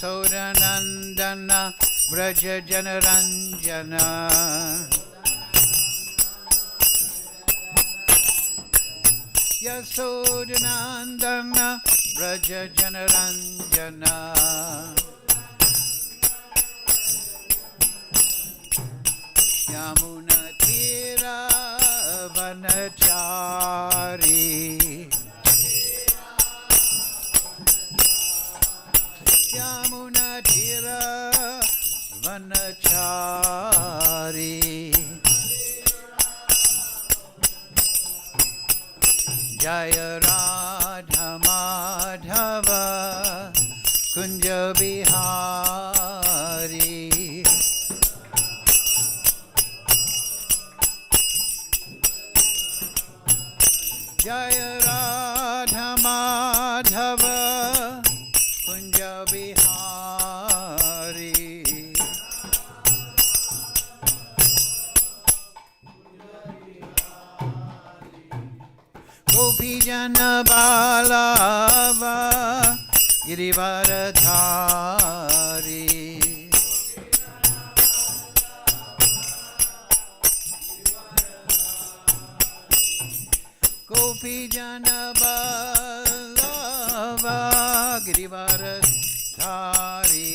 Yasodanandana Vraja Janaranjana Yasodanandana Vraja Janaranjana Yamuna Tira Vanachari Yamuna Tira Vanachari Jaya Radha Madhava Kunja Bihari Jaya Radha Madhava Kunja Bihari Gopi Jana Balava Girivaradhari Gopi Jana Balava Girivaradhari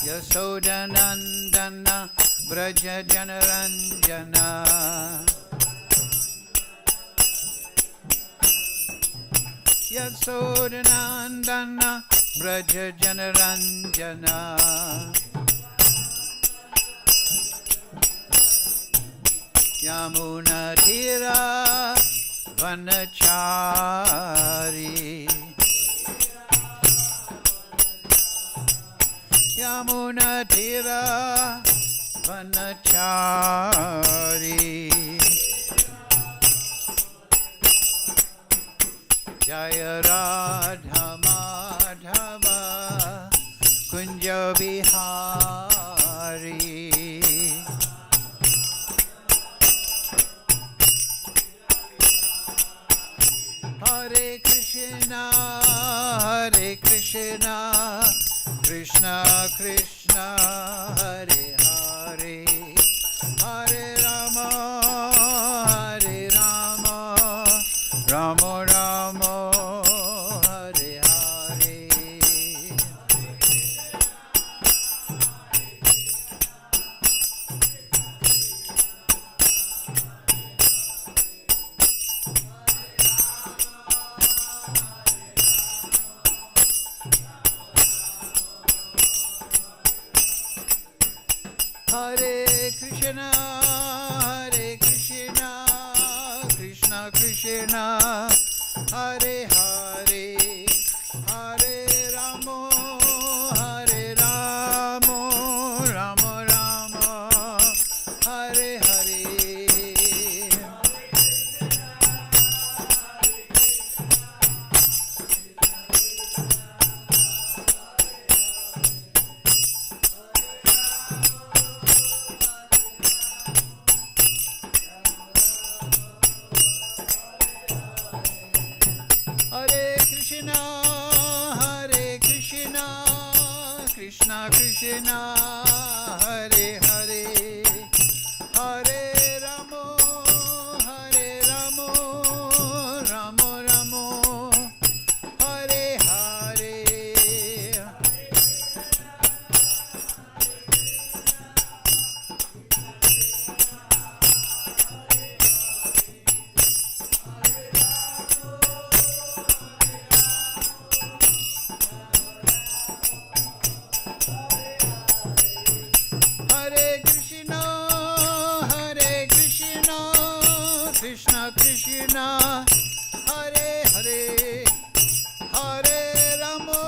Yasodanandana Vraja Janaranjana Yasodanandana Vraja Janaranjana Yamuna Tira Vanachari Yamuna Tira Vanachari Jaya Radha Madhava Kunja Bihari Hare Krishna Krishna Krishna Hare Hare Hare Rama Rama Rama Hare Hare Hare Krishna Krishna Krishna Hare Hare Hare Rama Rama Rama Hare Hare Krishna Krishna Hare Hare Hare Rama Rama Rama Hare Hare Krishna Krishna Hare Hare Hare Rama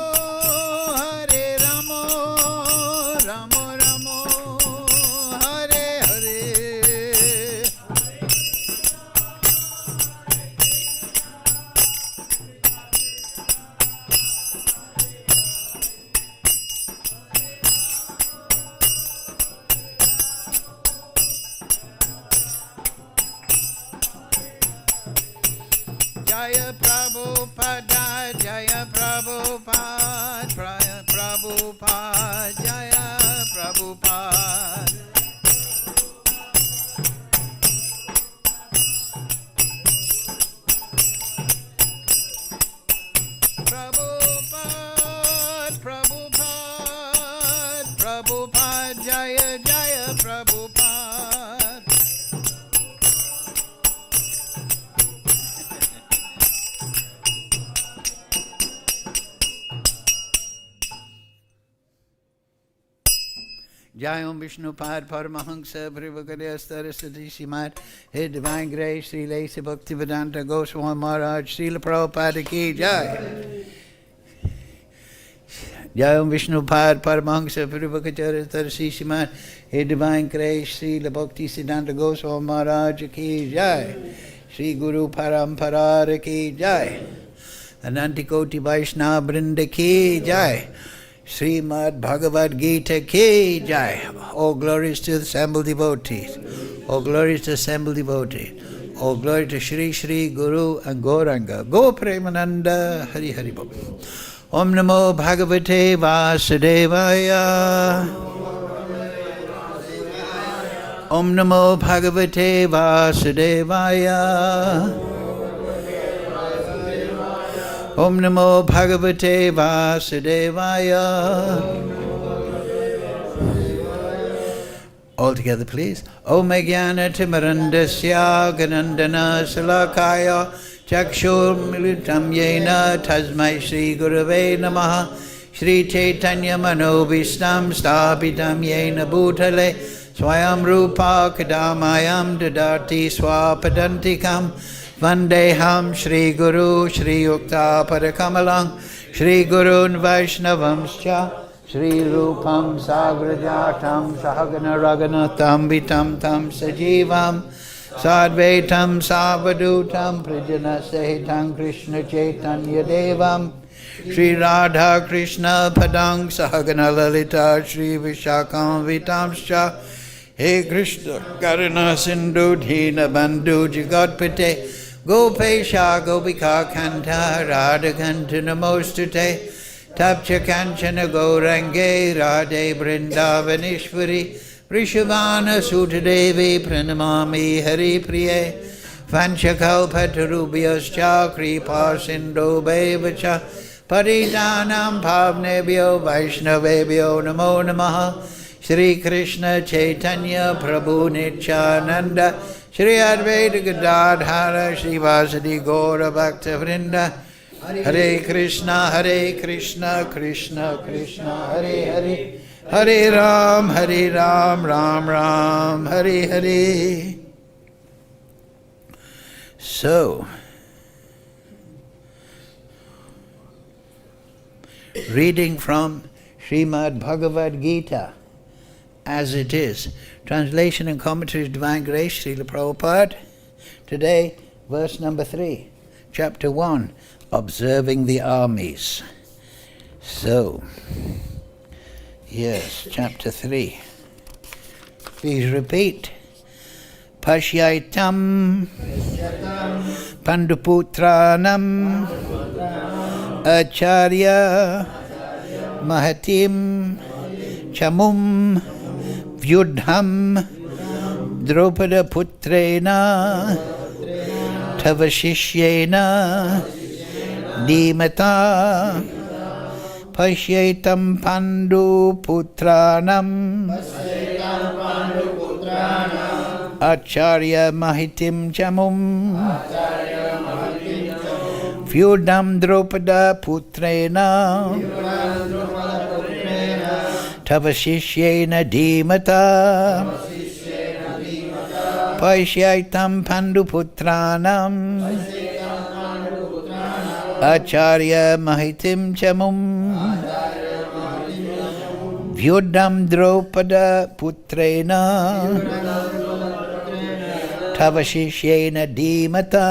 Rama Rama Hare Hare Prabhupada Jaya Prabhupada Prabhupada Jaya Prabhupada Prabhupada Prabhupada Prabhupada Jaya Jaya Prabhupada Jai Om Vishnu Pad Paramahansa Privakadya Saraswati Srimad His Divine Grace Sri Lesi Bhaktivedanta Goswami Maharaj Srila Prabhupada Ki Jai Jai Om Vishnu Pad Paramahansa Privakadya Saraswati Srimad His Divine Grace Srila Bhaktivedanta Goswami Maharaj Ki Jai Sri Guru Parampara Ki Jai Anantikoti Vaishnava Brinda Ki Jai Srimad Bhagavad Gita Ki Jai. All glories to the assembled devotees. All glories to the assembled devotees. All glory to Shri Shri Guru and Gauranga. Go Premananda Hari Hari Bol. Om Namo Bhagavate Vasudevaya. Om Namo Bhagavate Vasudevaya. Om Namo Bhagavate Vasudevaya. All together, please. Om Jnana Timarandasya Ganandana Salakaya Chakshur Militam Yena Tasmai Shri Gurave Namaha Shri Chaitanya Manobhistam Stapitam Yena Bhutale Swayam Rupa Kadamayam Dadati Swapadantikam Vandeham Shri Guru Shri Yukta Parakamalang Shri Gurun Vaishnavamscha Shri Rupam Sagrajatam Sahagana Raganatam Vitam Tam Sajivam Sadvaitam Savadutam Prijana Sahitam Krishna Chaitanya Devam Shri Radha Krishna Padang Sahagana Lalita Shri Vishakam Vitamscha He Krishna Karuna Sindhu Dhīna Bandhu Jagatpate Gopesha Gopika Kanta Radha Kanta Namostute Tapcha Kanchana Gaurange Radhe Vrindavanishwari Vrishabhana Sutadevi Pranamami Hari Priye Vanchakalpatarubhyascha Kripa Sindhu Bevacha Paridanam Pavnebhyo Vaishnavebhyo Namo Namaha Shri Krishna Chaitanya Prabhu Nityananda Shri Advaita Gadadhara Shri Vasadi Gaura Bhakta Vrinda Hare Krishna Krishna Krishna Hare Hare Hare Ram Ram Ram Hare Hare. So, reading from Srimad Bhagavad Gita as it is. Translation and commentaries, Divine Grace, Srila Prabhupada. Today, verse number 3, chapter 1, Observing the Armies. So, yes, chapter 3. Please repeat. Paśyaitāṁ pāṇḍu-putrāṇām ācārya mahatīm camūm vyūḍhāṁ drupada-putreṇa tava śiṣyeṇa dhī-matā paśyaitāṁ pāṇḍu-putrāṇām ācārya mahatīm camūm vyūḍhāṁ drupada-putreṇa tava śiṣyeṇa dhī-matā paśyaitāṁ pāṇḍu-putrānām ācārya mahatīm camūm vyūḍhāṁ drupada-putreṇa tava śiṣyeṇa dhī-matā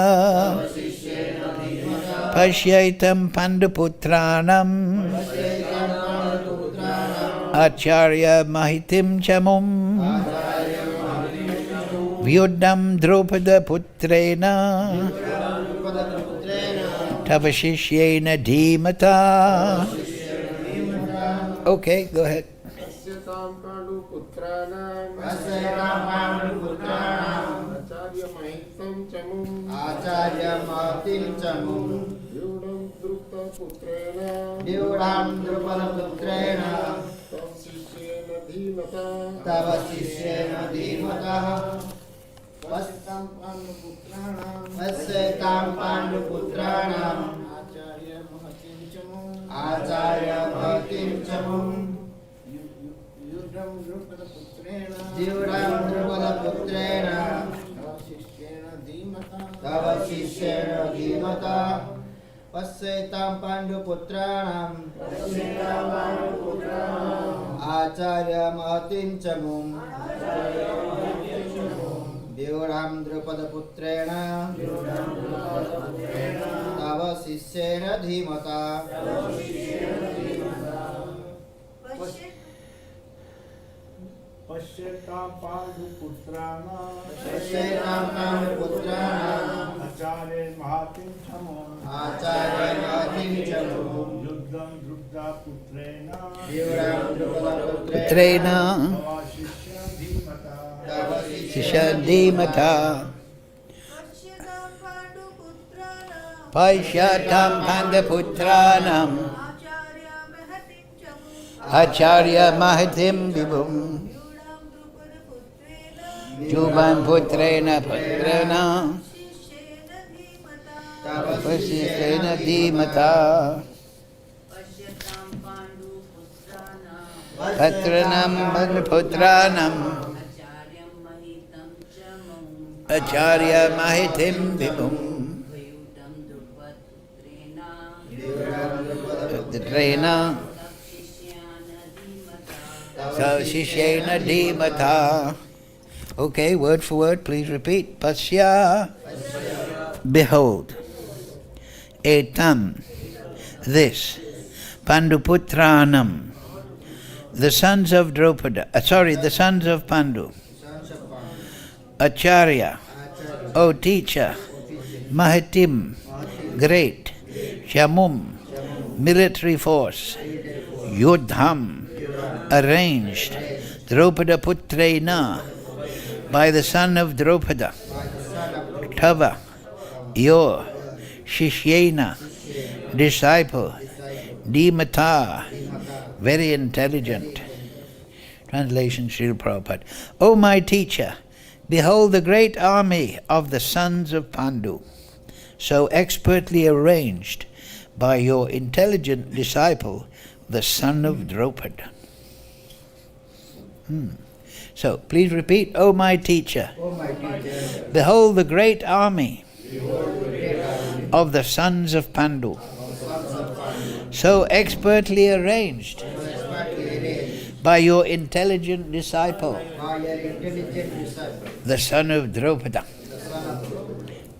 paśyaitāṁ pāṇḍu-putrānām ācārya mahatīm camūm vyūḍhāṁ drupada-putreṇa tava śiṣyeṇa dhī-matā. Okay, go ahead. paśyaitāṁ pāṇḍu-putrānām ācārya mahatīṁ camūm vyūḍhāṁ drupada-putreṇa tava śiṣyeṇa dhī-matā paśyaitāṁ pāṇḍu-putrāṇām ācārya mahatīṁ camūm vyūḍhāṁ drupada-putreṇa tava śiṣyeṇa dhī-matā paśyaitāṁ pāṇḍu-putrāṇām ācārya mahatīṁ camūm vyūḍhāṁ drupada-putreṇa tava śiṣyeṇa dhī-matā. paśyaitāṁ pāṇḍu-putrānām ācārya mahatīṁ camūm ācārya mahatīṁ camūm vyūḍhāṁ drupada-putreṇa Putreṇa tava śiṣyeṇa dhīmatā. paśyaitāṁ pāṇḍu-putrānām ācārya mahatīṁ vibhum vyūḍhāṁ putreṇa paśyaitāṁ dhī-matā. pāṇḍu-putrānām ācārya mahatīṁ vibhum putreṇa śiṣyeṇa dhī-matā. Okay, word for word, please repeat. Paśya, behold. Etām, this. pāṇḍu-putrānām, the sons of Drupada, the sons of Pāṇḍu. Ācārya, O teacher. Mahatīm, great. Camūm, military force. Vyūḍhāṁ, arranged. Dropada-putreṇa, by the son of Drupada. Tava, your. śiṣyeṇa, disciple. dhī-matā, very intelligent. Translation, Srila Prabhupada. O my teacher, behold the great army of the sons of Pāṇḍu, so expertly arranged by your intelligent disciple, the son of Drupada. So, please repeat, O my teacher, behold the great army of the sons of Pāṇḍu, so expertly arranged by your intelligent disciple, the son of Drupada.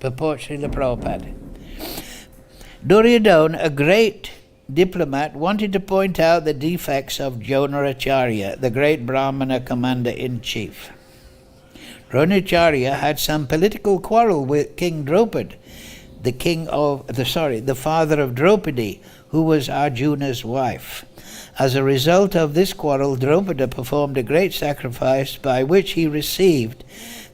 Purport, Srila Prabhupada. Duryodhana, a great diplomat, wanted to point out the defects of Droṇācārya, the great brāhmaṇa commander-in-chief. Droṇācārya had some political quarrel with King Drupada, the father of Draupadī, who was Arjuna's wife. As a result of this quarrel, Drupada performed a great sacrifice by which he received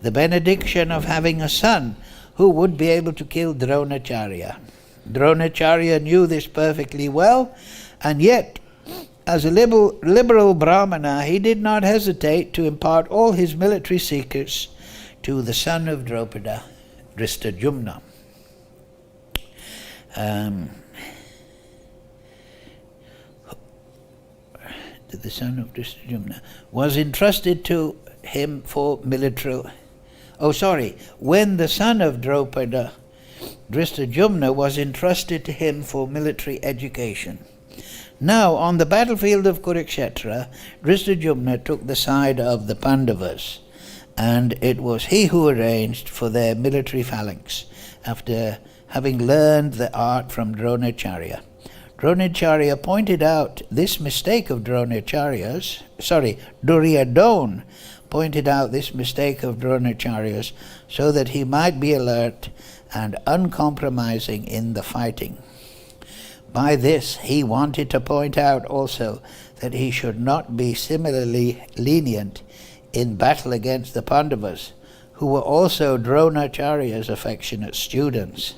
the benediction of having a son who would be able to kill Droṇācārya. Droṇācārya knew this perfectly well, and yet, as a liberal brāhmaṇa, he did not hesitate to impart all his military secrets to the son of Drupada, Drishtadyumna. The son of Drishtadyumna was entrusted to him for military. When the son of Drupada, Drishtadyumna, was entrusted to him for military education. Now, on the battlefield of Kurukṣetra, Drishtadyumna took the side of the Pandavas, and it was he who arranged for their military phalanx, after having learned the art from Droṇācārya. Droṇācārya pointed out this mistake of Duryodhana pointed out this mistake of Droṇācārya's so that he might be alert and uncompromising in the fighting. By this, he wanted to point out also that he should not be similarly lenient in battle against the Pandavas, who were also Droṇācārya's affectionate students.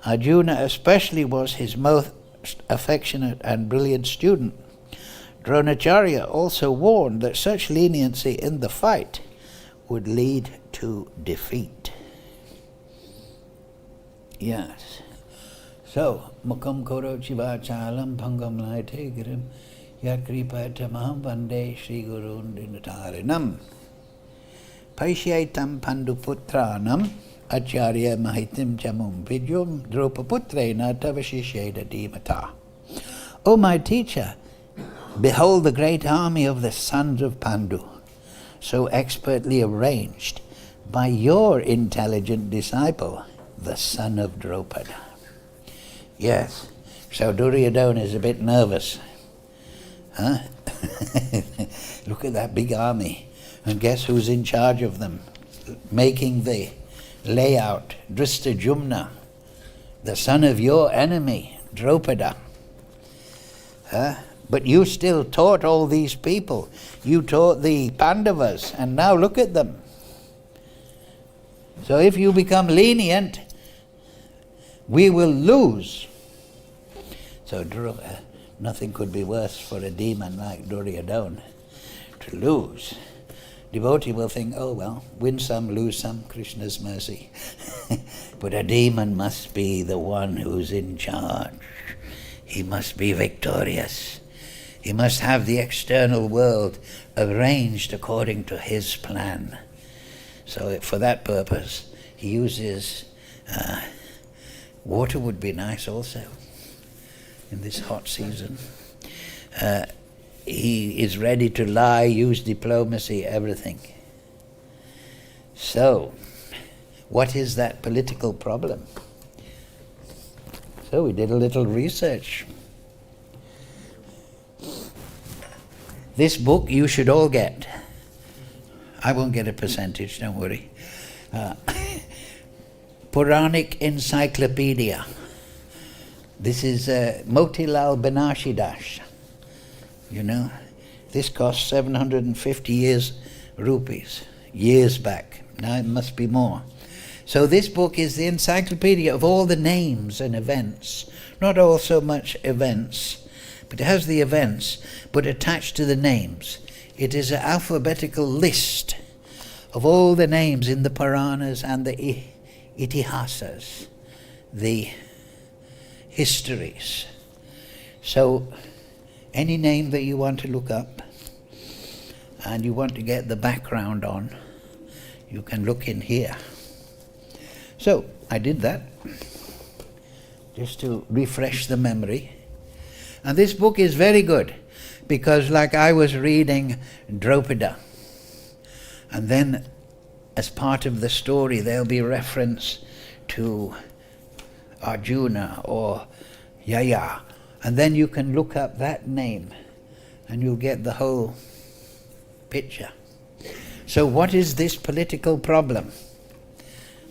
Arjuna especially was his most affectionate and brilliant student. Droṇācārya also warned that such leniency in the fight would lead to defeat. Yes. So, mukam korochi vācālam bhangam laite girim yat kripatamaham vande Sri Gurun dhī-matā. Paśyaitāṁ pāṇḍu-putrāṇām ācārya mahatīṁ camūm drupada-putreṇa tava śiṣyeṇa dhī-matā. O my teacher, behold the great army of the sons of Pāṇḍu, so expertly arranged by your intelligent disciple, the son of Draupada. Yes, so Duryodhana is a bit nervous. Huh? Look at that big army. And guess who's in charge of them? Making the layout, Drishta-jumna, the son of your enemy, Draupada. But you still taught all these people. You taught the Pandavas, and now look at them. So if you become lenient, we will lose. So nothing could be worse for a demon like Duryodhana, to lose. Devotee will think, oh well, win some, lose some, Krishna's mercy. But a demon must be the one who's in charge. He must be victorious. He must have the external world arranged according to his plan. So for that purpose, he uses water would be nice also in this hot season. He is ready to lie, use diplomacy, everything. So, what is that political problem? So we did a little research. This book you should all get. I won't get a percentage, don't worry. Puranic Encyclopedia. This is Motilal Banarsidass. You know, this cost 750 rupees, years back. Now it must be more. So this book is the encyclopedia of all the names and events. Not all so much events, but it has the events, but attached to the names. It is an alphabetical list of all the names in the Puranas and the Itihasas, the histories. So any name that you want to look up and you want to get the background on, you can look in here. So I did that just to refresh the memory. And this book is very good because, like, I was reading Draupada, and then as part of the story there'll be reference to Arjuna or Yaya, and then you can look up that name and you'll get the whole picture. So what is this political problem?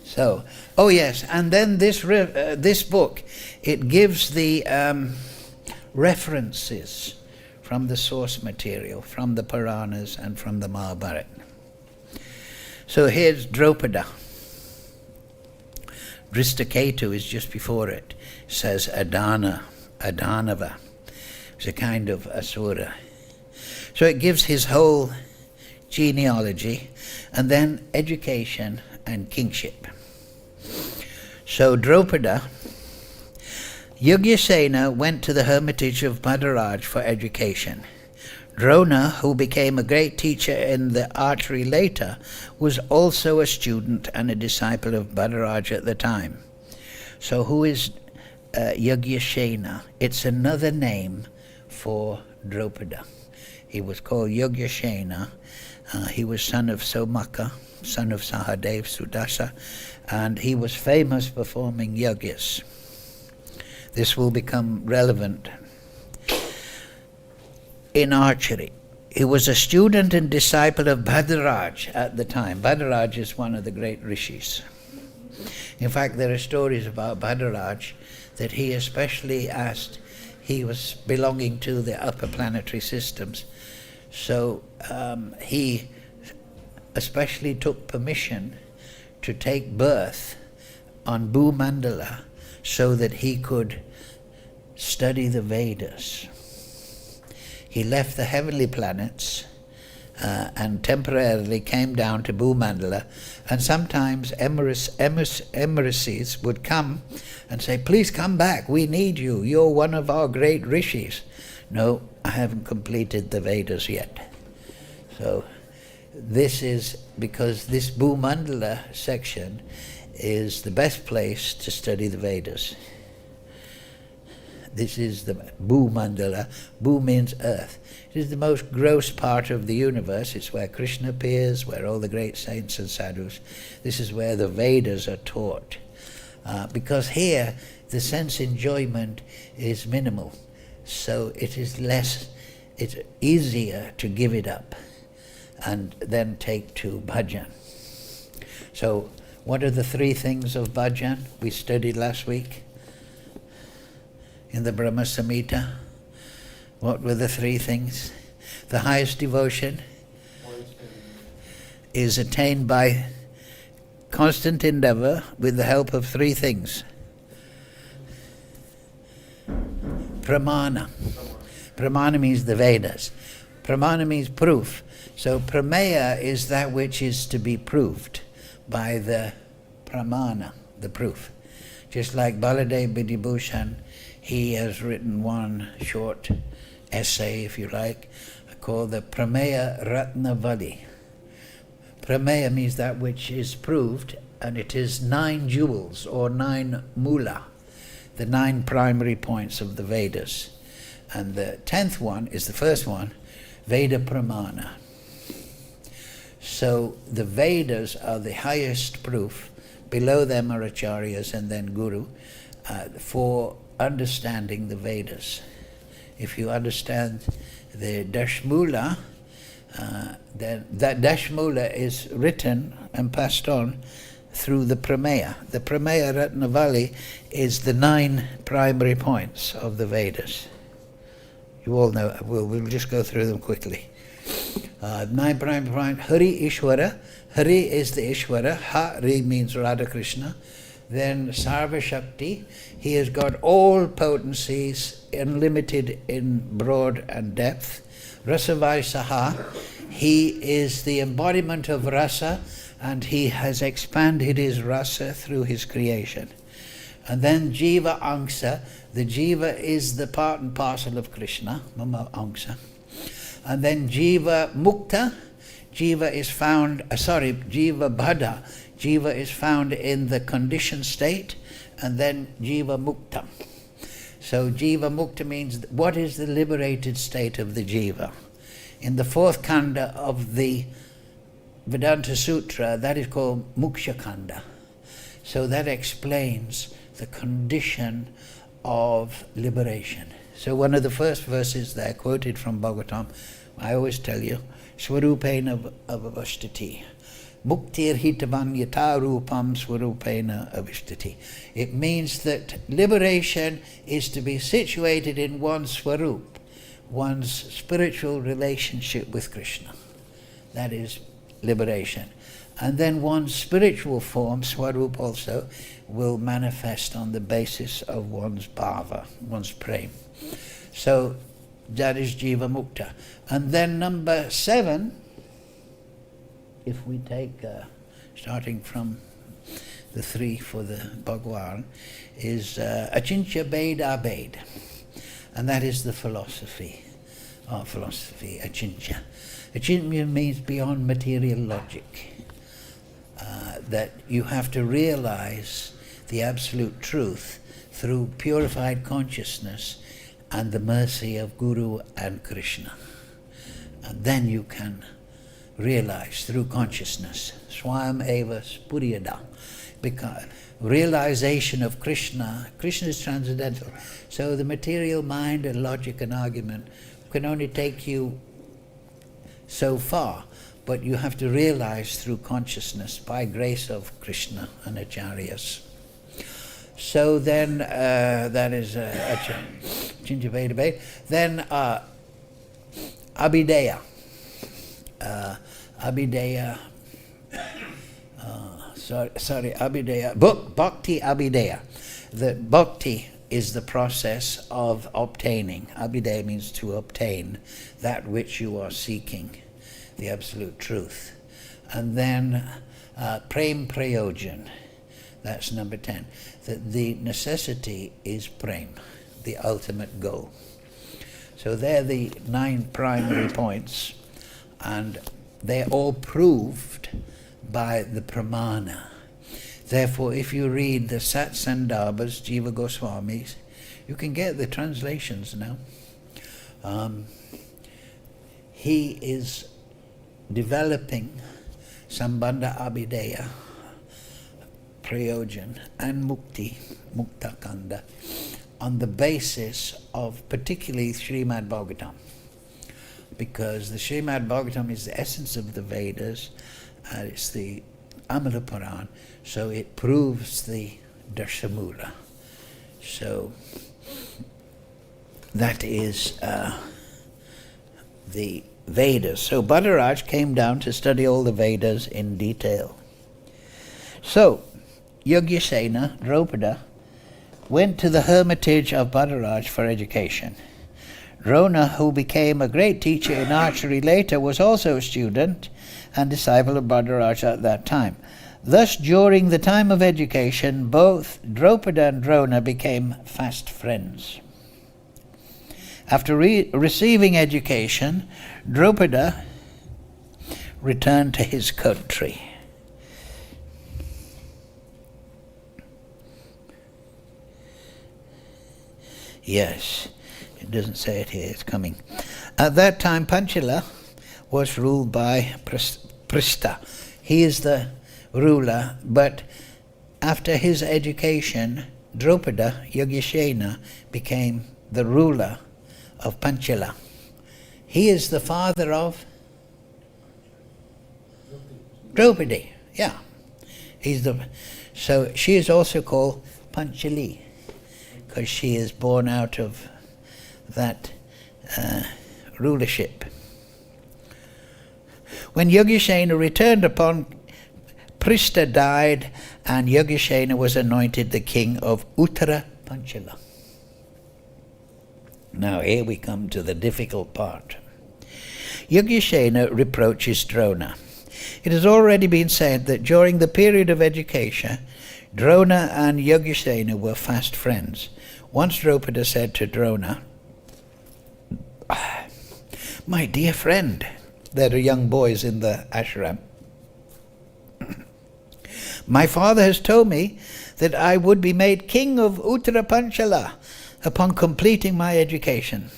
So, oh yes, and then this book, it gives the references from the source material, from the Puranas and from the Mahabharata. So here's Drupada. Drishtaketu is just before it. It says Adanava. It's a kind of asura. So it gives his whole genealogy, and then education and kingship. So Drupada, Yugyaśena went to the hermitage of Bhadaraj for education. Drona, who became a great teacher in the archery later, was also a student and a disciple of Bhadaraj at the time. So who is Yugyaśena? It's another name for Drupada. He was called Yugyaśena. He was son of Somaka, son of Sahadev Sudasa, and he was famous performing yagyas. This will become relevant in archery. He was a student and disciple of Bhadaraj at the time. Bhadaraj is one of the great rishis. In fact, there are stories about Bhadaraj that he especially asked, he was belonging to the upper planetary systems, so he especially took permission to take birth on Bhumandala so that he could study the Vedas. He left the heavenly planets and temporarily came down to Bhumandala, and sometimes embassies would come and say, please come back, we need you, you're one of our great rishis. No, I haven't completed the Vedas yet. So this is because this Bhumandala section is the best place to study the Vedas. This is the Bhumandala. Bhu means earth. It is the most gross part of the universe. It's where Krishna appears, where all the great saints and sadhus. This is where the Vedas are taught. Because here the sense enjoyment is minimal. So it's easier to give it up and then take to bhajan. So what are the three things of bhajan we studied last week in the Brahma Samhita? What were the three things? The highest devotion is attained by constant endeavor with the help of three things. Pramana. Pramana means the Vedas. Pramana means proof. So prameya is that which is to be proved by the pramana, the proof. Just like Baladev Vidibhushan, he has written one short essay, if you like, called the Prameya Ratnavali. Prameya means that which is proved, and it is 9 jewels or 9 mula, the 9 primary points of the Vedas. And the 10th one is the first one, Veda Pramana. So the Vedas are the highest proof. Below them are Acharyas and then Guru for understanding the Vedas. If you understand the Dashmula, then that Dashmula is written and passed on through the Prameya. The Prameya Ratnavali is the 9 primary points of the Vedas. You all know, we'll just go through them quickly. 9 primary points. Hari Ishwara. Hari is the Ishwara. Hari means Radha Krishna. Then Sarva Shakti. He has got all potencies, unlimited in broad and depth. Rasavaisaha. He is the embodiment of rasa, and he has expanded his rasa through his creation. And then Jiva Angsa. The Jiva is the part and parcel of Krishna, Mama Angsa. And then Jiva Mukta. Jiva is found, Jiva Bhada. Jiva is found in the conditioned state, and then Jiva Mukta. So Jiva Mukta means, what is the liberated state of the Jiva? In the 4th Kanda of the Vedanta Sutra, that is called Muksha Kanda. So that explains the condition of liberation. So one of the first verses there, quoted from Bhagavatam, I always tell you, Swarupena avashtati. Muktir hitavan yata rupam swarupena avashtati. It means that liberation is to be situated in one's swarup, one's spiritual relationship with Krishna. That is liberation. And then one's spiritual form, swarup also, will manifest on the basis of one's bhava, one's prem. So that is Jiva Mukta. And then number 7, if we take, starting from the 3 for the Bhagwan, is Achintya Bhed Abhed. And that is the philosophy, Achintya. Achintya means beyond material logic. That you have to realize the absolute truth through purified consciousness and the mercy of Guru and Krishna. And then you can realize through consciousness, Swayam eva spuriyada, because realization of Krishna is transcendental. So the material mind and logic and argument can only take you so far, but you have to realize through consciousness by grace of Krishna and Acharyas. So then, that is Chinjaveda. Then Abhideya. Abhideya. Bhakti Abhideya. The bhakti is the process of obtaining. Abhideya means to obtain that which you are seeking, the absolute truth. And then Prem Prayojan. That's number 10. The necessity is prem, the ultimate goal. So they're the 9 primary points, and they're all proved by the pramana. Therefore, if you read the Satsandarbhas, Jiva Goswamis, you can get the translations now. He is developing Sambandha Abhideya, Prayojan and Mukti, Muktakanda, on the basis of particularly Srimad Bhagavatam, because the Srimad Bhagavatam is the essence of the Vedas, and it's the Amala Puran, so it proves the Darshamula. So that is the Vedas. So Bhadaraj came down to study all the Vedas in detail. So Yagyasena, Drupada, went to the hermitage of Bhadaraj for education. Drona, who became a great teacher in archery later, was also a student and disciple of Bhadaraj at that time. Thus, during the time of education, both Drupada and Drona became fast friends. After receiving education, Drupada returned to his country. Yes, it doesn't say it here, it's coming. At that time, Panchala was ruled by Pristha. He is the ruler, but after his education, Drupada, Yagyasena, became the ruler of Panchala. He is the father of Draupadi. Yeah, so she is also called Panchali, because she is born out of that rulership. When Yagyasena returned upon Pristha died, and Yagyasena was anointed the king of Uttara Panchala. Now here we come to the difficult part. Yagyasena reproaches Drona. It has already been said that during the period of education, Drona and Yagyasena were fast friends. Once Drupada said to Drona, "My dear friend," there are young boys in the ashram, "my father has told me that I would be made king of Uttara Panchala upon completing my education.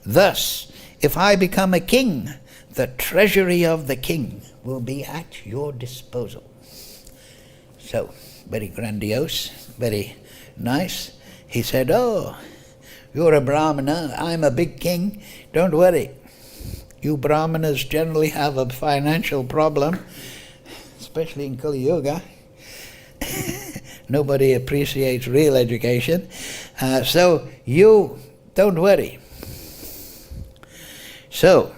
Thus, if I become a king, the treasury of the king will be at your disposal." So, very grandiose, very nice. He said, "Oh, you're a brāhmaṇa, I'm a big king, don't worry. You brahmanas generally have a financial problem, especially in Kali Yuga. Nobody appreciates real education. So you don't worry." So,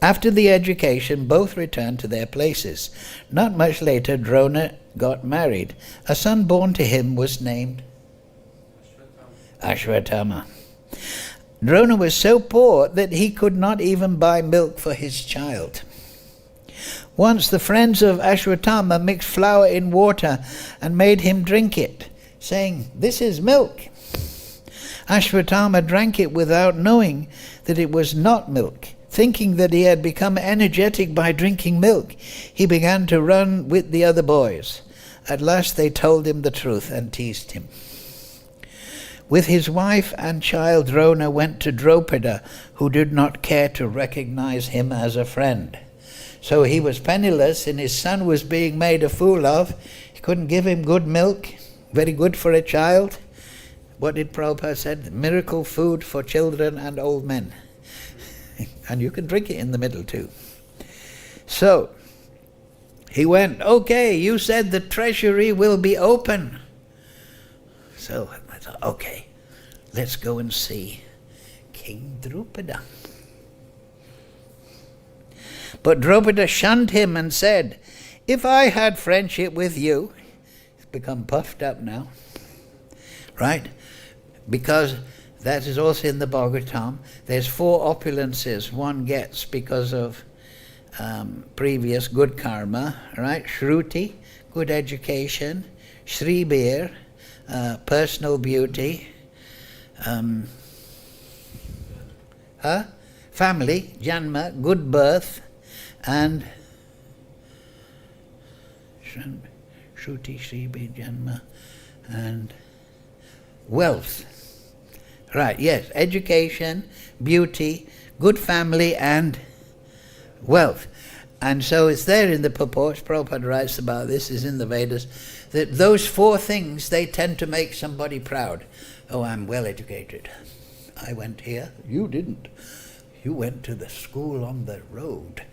after the education, both returned to their places. Not much later, Drona got married. A son born to him was named Ashwatthama. Drona was so poor that he could not even buy milk for his child. Once the friends of Ashwatthama mixed flour in water and made him drink it, saying, "This is milk." Ashwatthama drank it without knowing that it was not milk. Thinking that he had become energetic by drinking milk, he began to run with the other boys. At last they told him the truth and teased him. With his wife and child, Drona went to Drupada, who did not care to recognize him as a friend. So he was penniless and his son was being made a fool of. He couldn't give him good milk, very good for a child. What did Prabhupada said? Miracle food for children and old men. And you can drink it in the middle too. So, he went, okay, you said the treasury will be open. So I thought, okay, let's go and see King Drupada. But Drupada shunned him and said, if I had friendship with you, he's become puffed up now, right? Because that is also in the Bhagavatam. There's 4 opulences one gets because of previous good karma, right? Shruti, good education, Shribir, personal beauty, family, janma, good birth, and Shruti, Shribir, janma, and wealth. Right, yes, education, beauty, good family, and wealth. And so it's there in the Purport, Prabhupada writes about this, is in the Vedas, that those 4 things, they tend to make somebody proud. Oh, I'm well educated. I went here. You didn't. You went to the school on the road.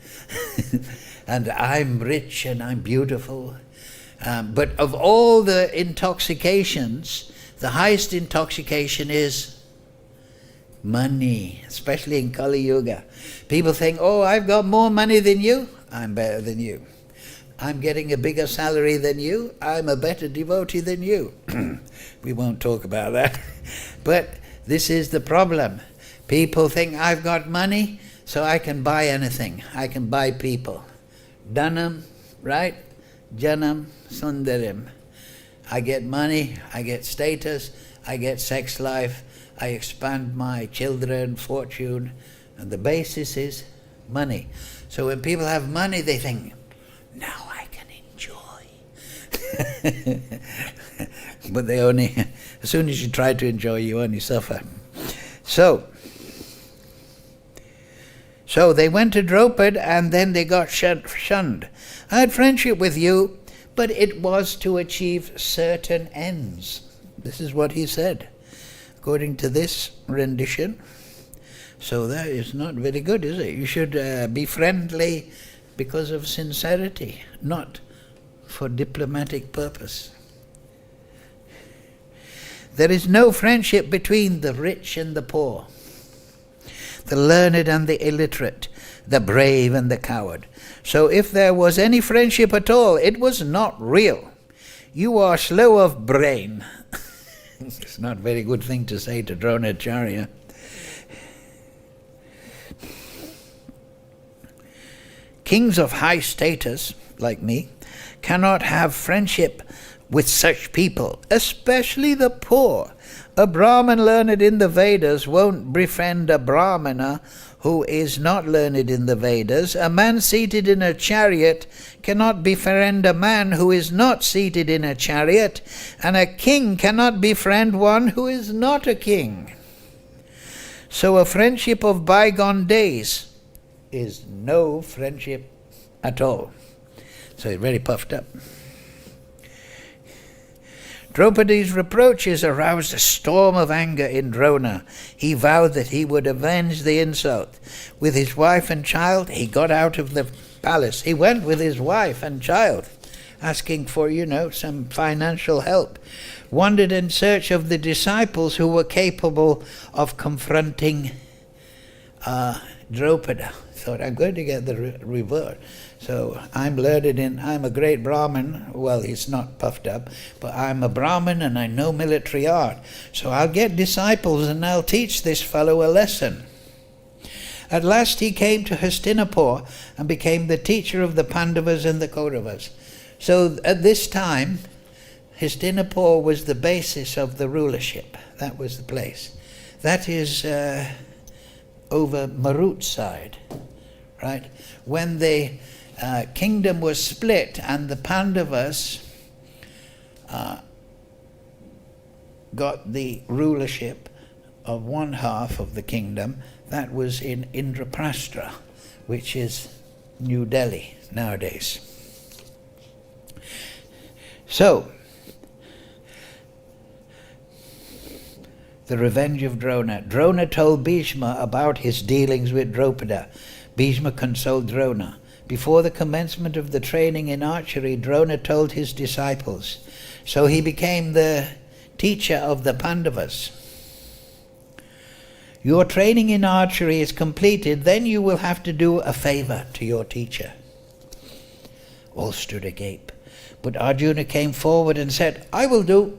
And I'm rich and I'm beautiful. But of all the intoxications, the highest intoxication is money, especially in Kali Yuga. People think, oh, I've got more money than you, I'm better than you. I'm getting a bigger salary than you, I'm a better devotee than you. We won't talk about that. But this is the problem. People think, I've got money, so I can buy anything. I can buy people. Dhanam, right? Janam, sundarim. I get money, I get status, I get sex life, I expand my children, fortune, and the basis is money. So when people have money, they think, now I can enjoy. But they only, as soon as you try to enjoy, you only suffer. So they went to Draupad and then they got shunned. I had friendship with you, but it was to achieve certain ends. This is what he said, according to this rendition. So that is not very good, is it? You should be friendly because of sincerity, not for diplomatic purpose. There is no friendship between the rich and the poor, the learned and the illiterate, the brave and the coward. So if there was any friendship at all, it was not real. You are slow of brain. It's not a very good thing to say to Droṇācārya. Kings of high status, like me, cannot have friendship with such people, especially the poor. A Brahmin learned in the Vedas won't befriend a brāhmaṇa who is not learned in the Vedas. A man seated in a chariot cannot befriend a man who is not seated in a chariot, and a king cannot befriend one who is not a king. So a friendship of bygone days is no friendship at all. So he's very puffed up. Draupadi's reproaches aroused a storm of anger in Drona. He vowed that he would avenge the insult. With his wife and child, he got out of the palace. He went with his wife and child, asking for, some financial help. Wandered in search of the disciples who were capable of confronting Drupada. Thought, I'm going to get the reward. So I'm a great Brahmin. Well, he's not puffed up, but I'm a Brahmin and I know military art. So I'll get disciples and I'll teach this fellow a lesson. At last he came to Hastinapur and became the teacher of the Pandavas and the Kauravas. So at this time, Hastinapur was the basis of the rulership. That was the place. That is over Marut side, right? When the kingdom was split and the Pandavas got the rulership of one half of the kingdom, that was in Indraprastha, which is New Delhi nowadays. So, the revenge of Drona. Drona told Bhishma about his dealings with Drupada. Bhishma consoled Drona. before the commencement of the training in archery, Drona told his disciples. So he became the teacher of the Pandavas. Your training in archery is completed, then you will have to do a favor to your teacher. All stood agape. But Arjuna came forward and said, I will do.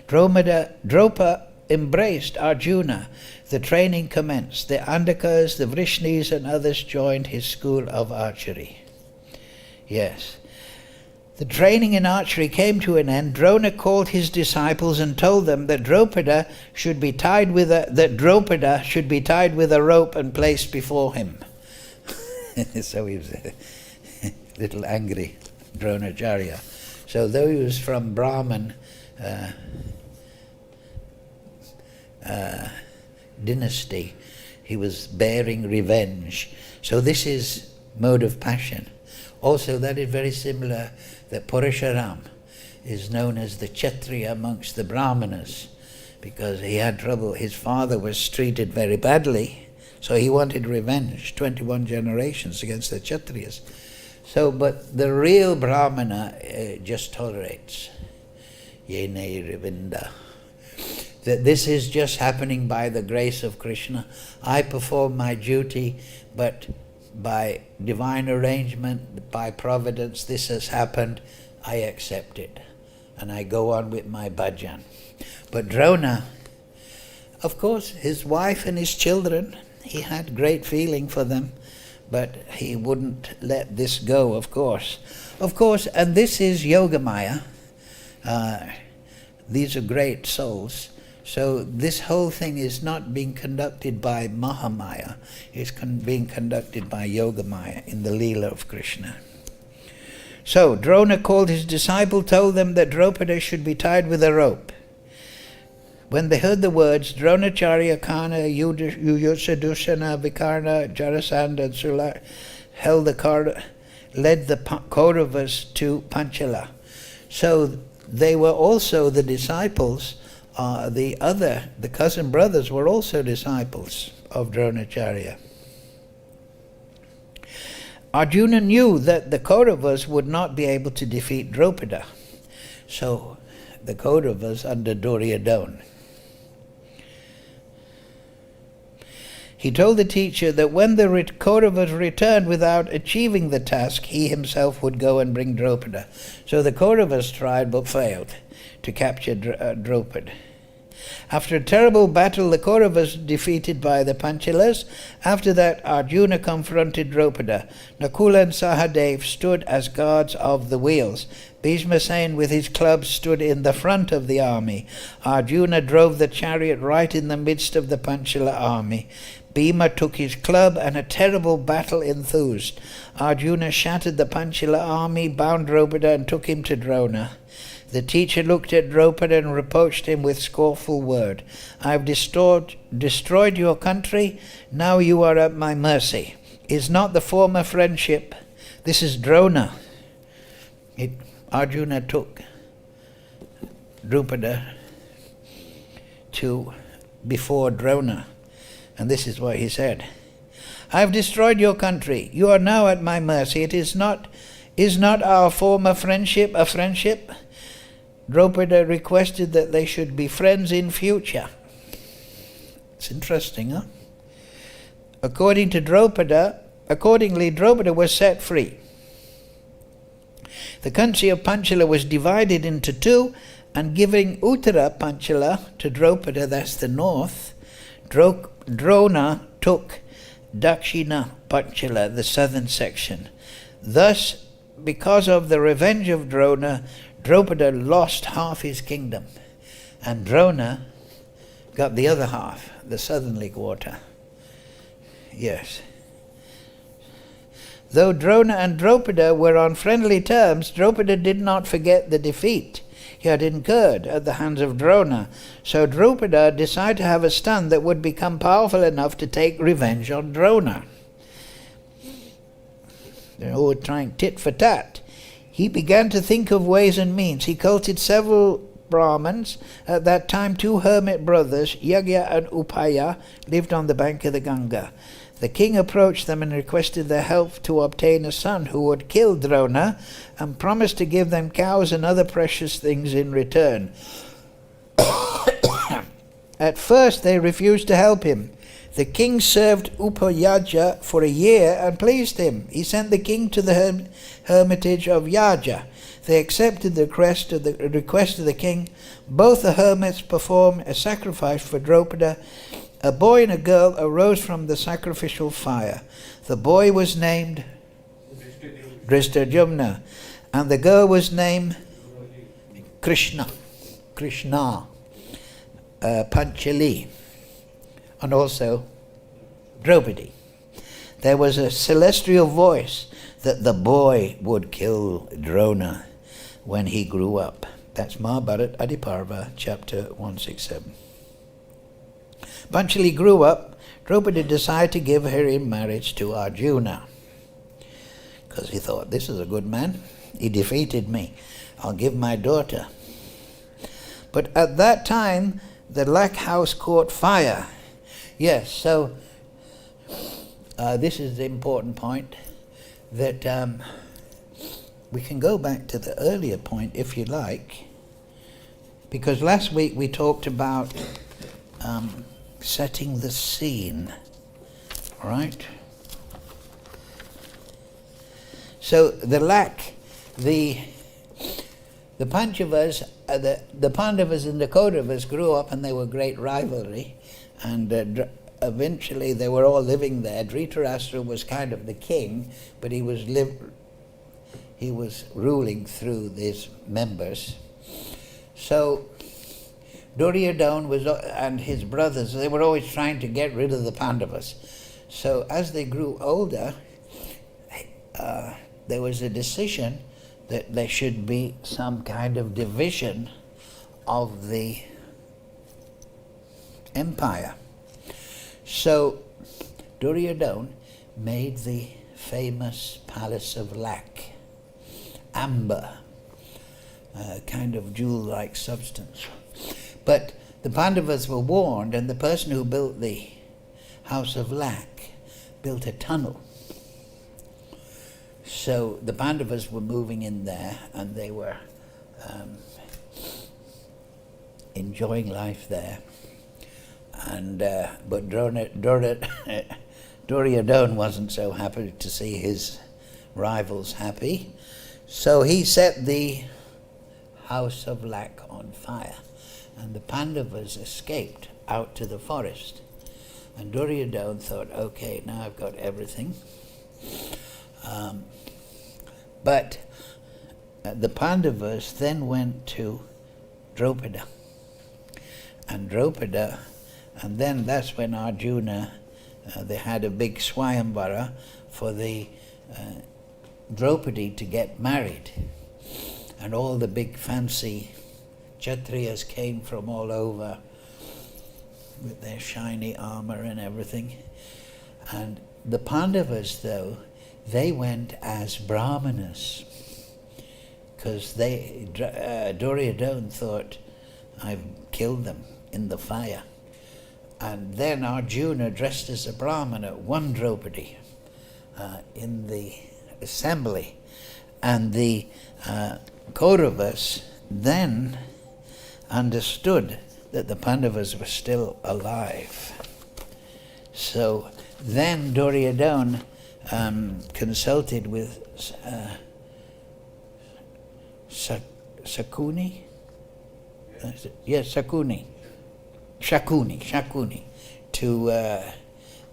Dropa embraced Arjuna. The training commenced. The Andakas, the Vrishnis and others joined his school of archery. Yes. The training in archery came to an end. Drona called his disciples and told them that Drupada should be tied with a rope and placed before him. So he was a little angry, Droṇācārya. So though he was from Brahman dynasty, he was bearing revenge. So this is mode of passion. Also, that is very similar, that Parashuram is known as the Kshatriya amongst the Brahmanas, because he had trouble. His father was treated very badly, so he wanted revenge, 21 generations against the Kshatriyas. So, but the real Brahmana just tolerates. Yene Rivinda. That this is just happening by the grace of Krishna. I perform my duty, but by divine arrangement, by providence, this has happened, I accept it. And I go on with my bhajan. But Drona, of course, his wife and his children, he had great feeling for them, but he wouldn't let this go, of course. Of course, and this is Yogamaya. These are great souls. So this whole thing is not being conducted by Mahamaya, it's being conducted by Yogamaya in the Leela of Krishna. So Drona called his disciple, told them that Drupada should be tied with a rope. When they heard the words, Droṇācārya, Kana, Yudhāṣana, Vikarna, Jarasandha and Sula led the Kauravas to Panchala. So they were also the disciples. The cousin brothers were also disciples of Droṇācārya. Arjuna knew that the Kauravas would not be able to defeat Drupada. So the Kauravas under Duryodhana. He told the teacher that when the Kauravas returned without achieving the task, he himself would go and bring Drupada. So the Kauravas tried but failed to capture Drupada. After a terrible battle, the Kauravas defeated by the Panchalas. After that, Arjuna confronted Drupada. Nakula and Sahadev stood as guards of the wheels. Bhishma with his club stood in the front of the army. Arjuna drove the chariot right in the midst of the Panchala army. Bhima took his club and a terrible battle enthused. Arjuna shattered the Panchala army, bound Drupada and took him to Drona. The teacher looked at Drupada and reproached him with scornful word. I have destroyed your country, now you are at my mercy. Is not the former friendship? This is Drona. Arjuna took Drupada before Drona. And this is what he said. I have destroyed your country. You are now at my mercy. Is not our former friendship a friendship? Drupada requested that they should be friends in future. It's interesting, huh? Accordingly, Drupada was set free. The country of Panchala was divided into two, and giving Uttara Panchala to Drupada, that's the north, Drona took Dakshina Panchala, the southern section. Thus, because of the revenge of Drona, Drupada lost half his kingdom, and Drona got the other half, the southerly quarter. Yes. Though Drona and Drupada were on friendly terms, Drupada did not forget the defeat he had incurred at the hands of Drona. So Drupada decided to have a son that would become powerful enough to take revenge on Drona. They're all trying tit for tat. He began to think of ways and means. He culted several Brahmins. At that time, two hermit brothers, Yagya and Upaya, lived on the bank of the Ganga. The king approached them and requested their help to obtain a son who would kill Drona and promised to give them cows and other precious things in return. At first they refused to help him. The king served Upayaja for a year and pleased him. He sent the king to the hermitage of Yaja. They accepted the request of the king. Both the hermits performed a sacrifice for Drupada. A boy and a girl arose from the sacrificial fire. The boy was named Drishtadyumna, and the girl was named Krishna, Panchali, and also Draupadī. There was a celestial voice that the boy would kill Drona when he grew up. That's Mahabharata Adiparva, chapter 167. Panchali grew up. Draupadi decided to give her in marriage to Arjuna, because he thought, this is a good man. He defeated me. I'll give my daughter. But at that time, the Lakh house caught fire. Yes, so this is the important point, that we can go back to the earlier point if you like, because last week we talked about setting the scene, right? So the Lakh, the Panchavas, the Pandavas and the Kauravas grew up and they were great rivalry, and eventually they were all living there. Dhritarashtra was kind of the king, but he was ruling through these members. So Duryodhana and his brothers, they were always trying to get rid of the Pandavas. So as they grew older, there was a decision that there should be some kind of division of the empire. So Duryodhana made the famous palace of Lakh, amber, kind of jewel-like substance. But the Pandavas were warned, and the person who built the house of Lakh built a tunnel. So the Pandavas were moving in there, and they were enjoying life there. And but Duryodhana wasn't so happy to see his rivals happy, so he set the house of Lakh on fire, and the Pandavas escaped out to the forest. And Duryodhana thought, okay, now I've got everything. But the Pandavas then went to Drupada. And then that's when Arjuna, they had a big swayamvara for the Draupadī to get married. And all the big fancy Kshatriyas came from all over with their shiny armor and everything. And the Pandavas, though, they went as brāhmaṇas, because Duryodhana thought, I've killed them in the fire. And then Arjuna, dressed as a brāhmaṇa, won Draupadī in the assembly. And the Kauravas then understood that the Pandavas were still alive. So then Duryodhana consulted with Shakuni, to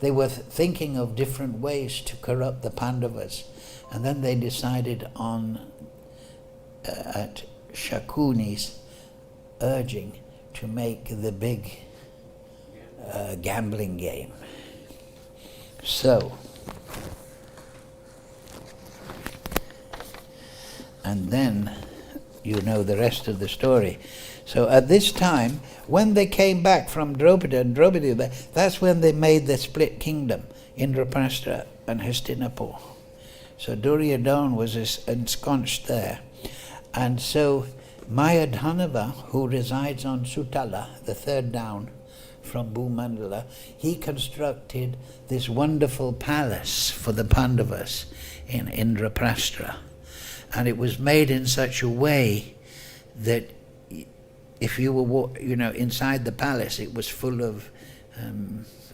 they were thinking of different ways to corrupt the Pandavas, and then they decided on at Shakuni's urging to make the big gambling game. So, and then you know the rest of the story. So at this time, when they came back from Drupada and Draupadi, that's when they made the split kingdom, Indraprastha and Hastinapur. So Duryodhana was ensconced there. And so Mayadhanava, who resides on Sutala, the third down from Bhumandala, he constructed this wonderful palace for the Pandavas in Indraprastha. And it was made in such a way that if you were, inside the palace, it was full of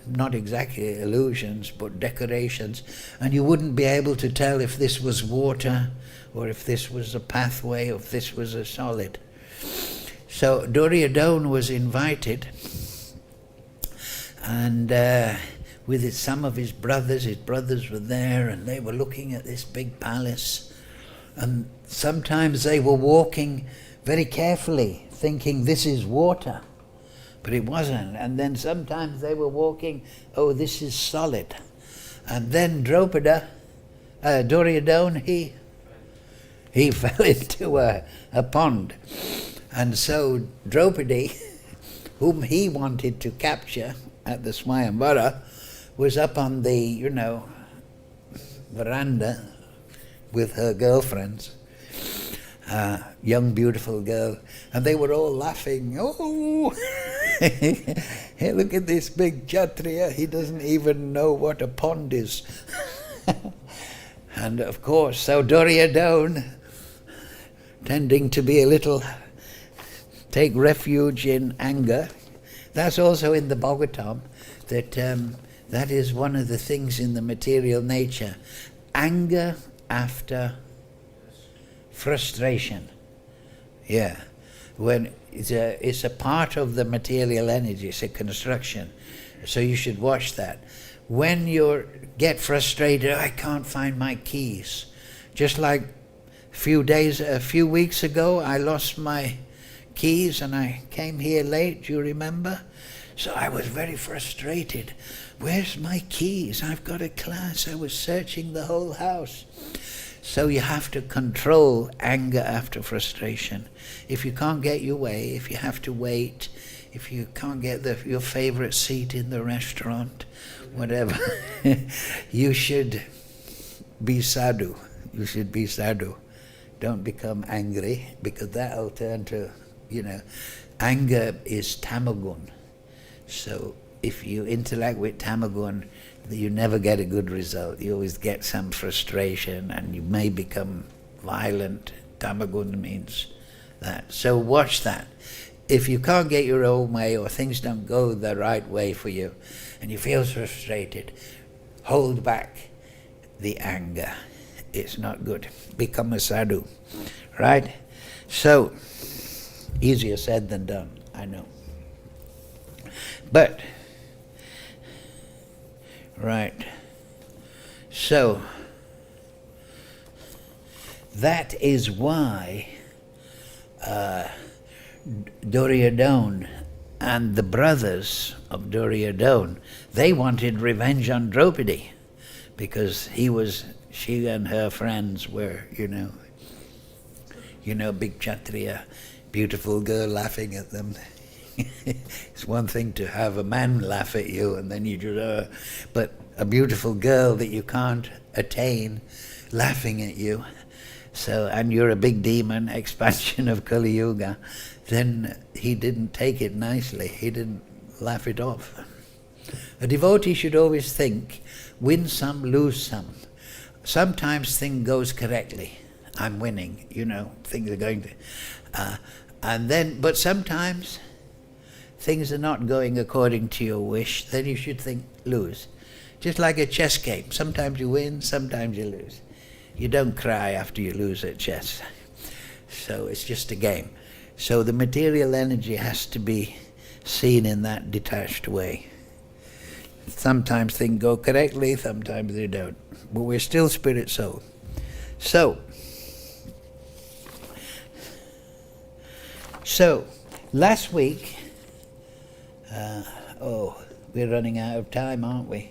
not exactly illusions, but decorations, and you wouldn't be able to tell if this was water, or if this was a pathway, or if this was a solid. So Duryodhana was invited, and with some of his brothers were there, and they were looking at this big palace, and sometimes they were walking very carefully, thinking this is water, but it wasn't. And then sometimes they were walking, oh, this is solid. And then Duryodhana, he fell into a pond. And so Draupadī, whom he wanted to capture at the Swayamvara, was up on the, veranda with her girlfriends, young beautiful girl, and they were all laughing. Oh, hey, look at this big Kshatriya, he doesn't even know what a pond is. And of course, so Duryodhana, tending to be a little, take refuge in anger. That's also in the Bhagavatam, that is one of the things in the material nature. Anger after frustration. Yeah. When it's a part of the material energy, it's a construction. So you should watch that. When you get frustrated, I can't find my keys. Just like a few weeks ago, I lost my keys and I came here late, do you remember? So I was very frustrated. Where's my keys? I've got a class. I was searching the whole house. So you have to control anger after frustration. If you can't get your way, if you have to wait, if you can't get your favorite seat in the restaurant, whatever, you should be sadhu. You should be sadhu. Don't become angry, because that'll turn to, anger is tamagun. So if you interact with tamagun, you never get a good result. You always get some frustration and you may become violent. Tamagun means that. So watch that. If you can't get your own way, or things don't go the right way for you and you feel frustrated, hold back the anger. It's not good. Become a sadhu. Right? So, easier said than done, I know. But, right. So, that is why Duryodhana and the brothers of Duryodhana, they wanted revenge on Draupadī, because she and her friends were, big Kshatriya, beautiful girl laughing at them. It's one thing to have a man laugh at you and then you just, but a beautiful girl that you can't attain laughing at you, so, and you're a big demon, expansion of Kali Yuga, then he didn't take it nicely. He didn't laugh it off. A devotee should always think, win some, lose some. Sometimes things goes correctly. I'm winning, things are going to, but sometimes things are not going according to your wish, then you should think lose. Just like a chess game. Sometimes you win, sometimes you lose. You don't cry after you lose at chess. So it's just a game. So the material energy has to be seen in that detached way. Sometimes things go correctly, sometimes they don't. But we're still spirit soul. So last week, we're running out of time, aren't we?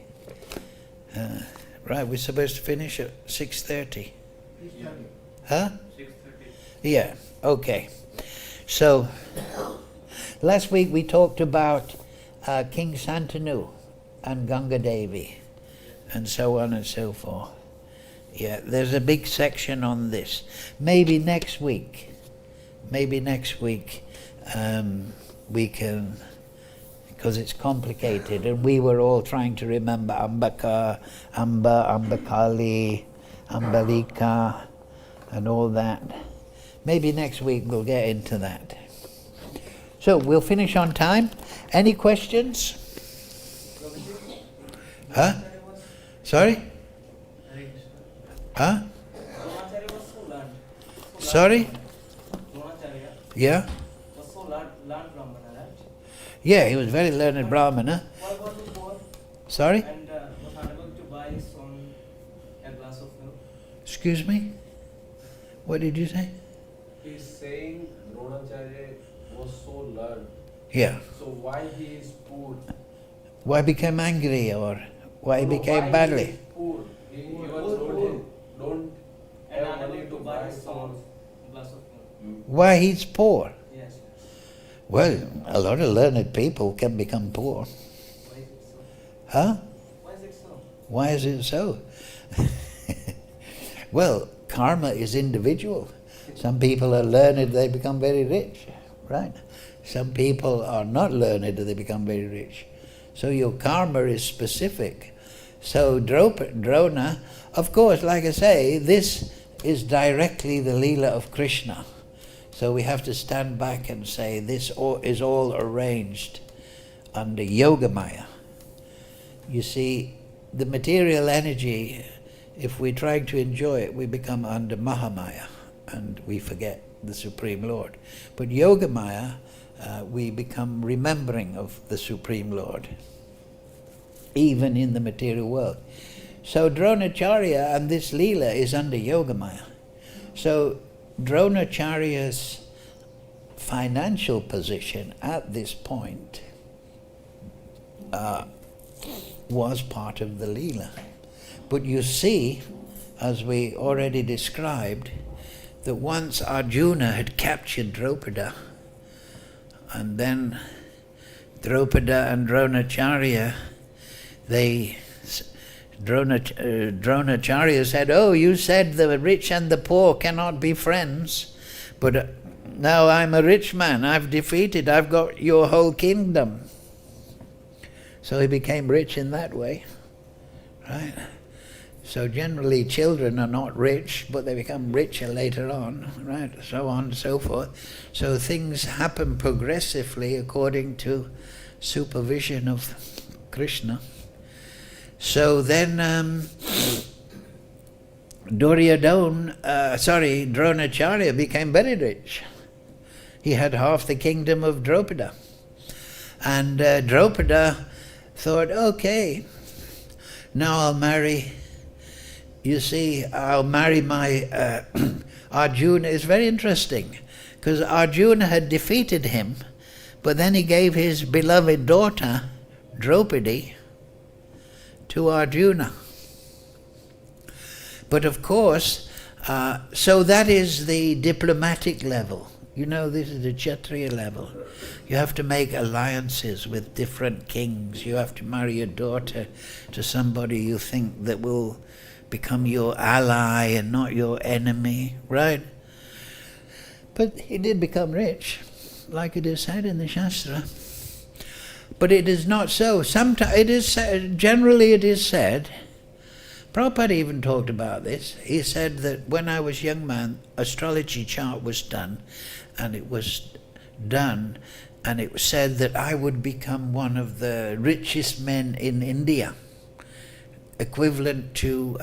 Right, we're supposed to finish at 6:30. Huh? 6:30. Yeah, okay. So, last week we talked about King Santanu and Ganga Devi, and so on and so forth. Yeah, there's a big section on this. Maybe next week we can because it's complicated, and we were all trying to remember Ambaka, Ambakali, Ambalika, and all that. Maybe next week we'll get into that. So we'll finish on time. Any questions? Huh? Sorry? Huh? Sorry? Droṇācārya Yeah? was so learned brāhmaṇa, right? Yeah, he was very learned brāhmana. Why was he poor Sorry? and was unable to buy his own a glass of milk? Excuse me? What did you say? He's saying Droṇācārya was so learned. Yeah. So why he is poor? Why he became angry, or why he No, became why badly? He is poor. He was told him, don't And have money unable to to buy buy his some. own glass of milk. Why he's poor? Yes. Well, a lot of learned people can become poor. Why is it so? Huh? Why is it so? Why is it so? Well, karma is individual. Some people are learned, they become very rich, right? Some people are not learned, they become very rich. So your karma is specific. So Drona, of course, like I say, this is directly the Leela of Krishna. So we have to stand back and say this is all arranged under Yogamaya. You see, the material energy, if we're trying to enjoy it, we become under Mahamaya and we forget the Supreme Lord. But Yogamaya, we become remembering of the Supreme Lord, even in the material world. So Droṇācārya and this Leela is under Yogamaya. So Droṇācārya's financial position at this point was part of the Leela. But you see, as we already described, that once Arjuna had captured Drupada, and then Drupada and Droṇācārya, Droṇācārya said, "Oh, you said the rich and the poor cannot be friends, but now I'm a rich man, I've got your whole kingdom." So he became rich in that way, right? So generally children are not rich, but they become richer later on, right? So on and so forth. So things happen progressively according to supervision of Krishna. So then Droṇācārya became very rich. He had half the kingdom of Drupada. And Drupada thought, okay, now I'll marry my Arjuna. Is very interesting, because Arjuna had defeated him, but then he gave his beloved daughter, Draupadī, to Arjuna. But of course, so that is the diplomatic level. You know, this is the Kshatriya level. You have to make alliances with different kings. You have to marry your daughter to somebody you think that will become your ally and not your enemy, right? But he did become rich, like it is said in the Shastra. But it is not so. Sometimes it is said, generally it is said, Prabhupada even talked about this. He said that when I was a young man, astrology chart was done, and it was said that I would become one of the richest men in India, equivalent to,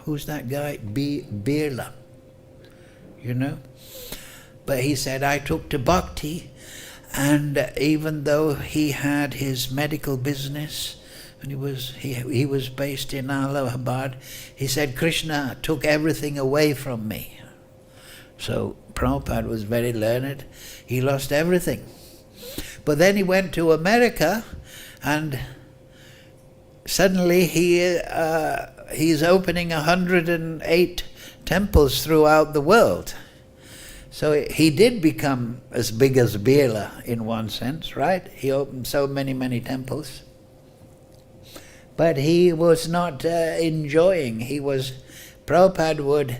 who's that guy? Birla, you know? But he said, I took to bhakti, and even though he had his medical business, and he was based in Allahabad, he said, Krishna took everything away from me. So Prabhupada was very learned. He lost everything. But then he went to America, and suddenly he's opening 108 temples throughout the world. So he did become as big as Birla in one sense, right? He opened so many temples. But he was not enjoying. Prabhupada would,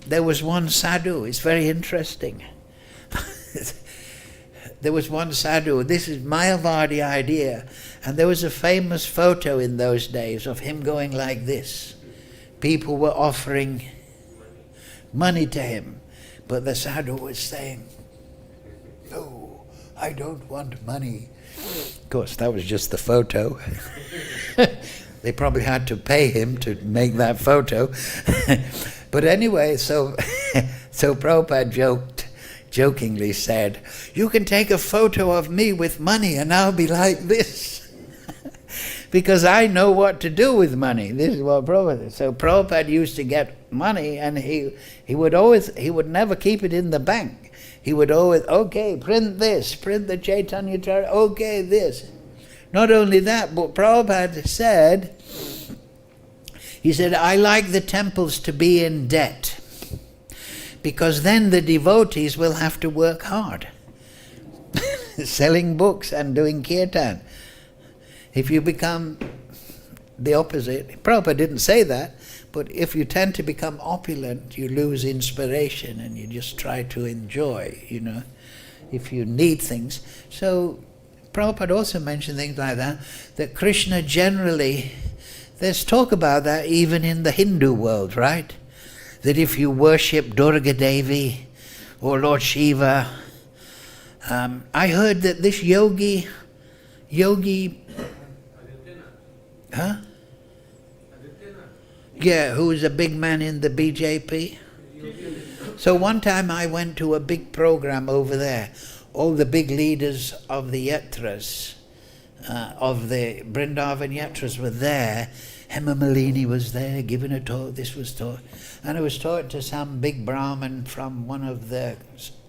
there was one sadhu, it's very interesting. there was one sadhu, this is Mayavadi idea, and there was a famous photo in those days of him going like this. People were offering money to him, but the sadhu was saying, no, I don't want money. Of course, that was just the photo. They probably had to pay him to make that photo. But anyway, so Prabhupada jokingly said, you can take a photo of me with money and I'll be like this. Because I know what to do with money. This is what Prabhupada did. So Prabhupada used to get money and he would never keep it in the bank. He would always, okay, print this, print the Chaitanya Charita, okay, this. Not only that, but Prabhupada said, he said, I like the temples to be in debt, because then the devotees will have to work hard, selling books and doing kirtan. If you become the opposite, Prabhupada didn't say that, but if you tend to become opulent, you lose inspiration and you just try to enjoy, if you need things. So Prabhupada also mentioned things like that Krishna generally, there's talk about that even in the Hindu world, right? That if you worship Durga Devi or Lord Shiva, I heard that this yogi, huh? Yeah, who is a big man in the BJP. So one time I went to a big program over there. All the big leaders of the yatras, of the Vrindavan yatras were there. Hema Malini was there giving a talk, this was taught. And it was taught to some big Brahmin from one of the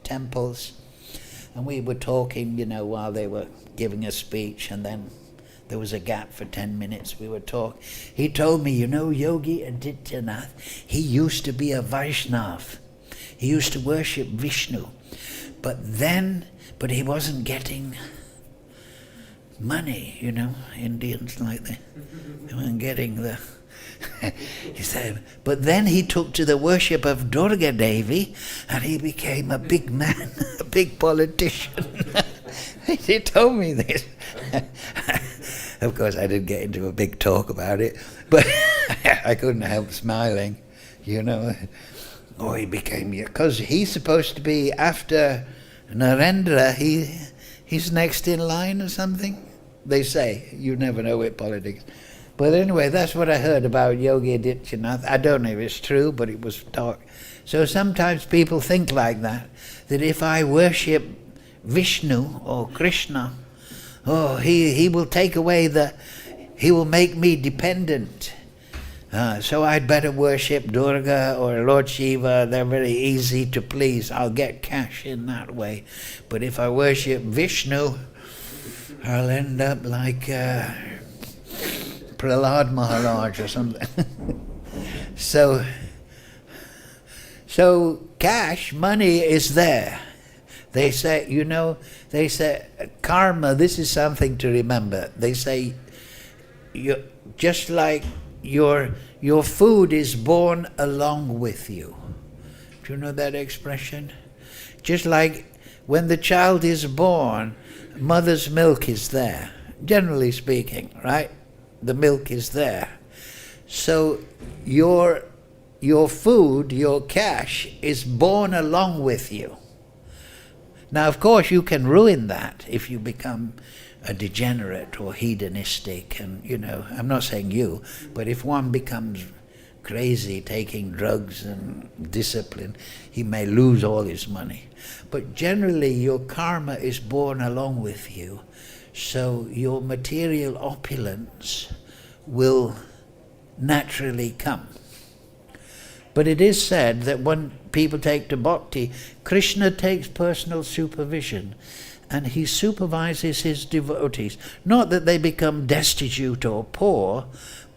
temples. And we were talking, while they were giving a speech, and then there was a gap for 10 minutes, we would talk. He told me, Yogi Adityanath, he used to be a Vaishnav. He used to worship Vishnu. But he wasn't getting money, Indians like that. They weren't getting the... He said, but then he took to the worship of Durga Devi and he became a big man, a big politician. He told me this. Of course, I didn't get into a big talk about it, but I couldn't help smiling, Oh, he became, because he's supposed to be after Narendra, he's next in line or something. They say, you never know with politics. But anyway, that's what I heard about Yogi Adityanath. I don't know if it's true, but it was talk. So sometimes people think like that if I worship Vishnu or Krishna, he will take away he will make me dependent. So I'd better worship Durga or Lord Shiva. They're very easy to please. I'll get cash in that way. But if I worship Vishnu, I'll end up like Prahlad Maharaj or something. So cash, money is there. They say, karma, this is something to remember. They say, just like your food is born along with you. Do you know that expression? Just like when the child is born, mother's milk is there, generally speaking, right? The milk is there. So your food, your cash, is born along with you. Now, of course, you can ruin that if you become a degenerate or hedonistic, and I'm not saying you, but if one becomes crazy taking drugs and discipline, he may lose all his money. But generally your karma is born along with you, so your material opulence will naturally come. But it is said that when people take to bhakti, Krishna takes personal supervision and he supervises his devotees. Not that they become destitute or poor,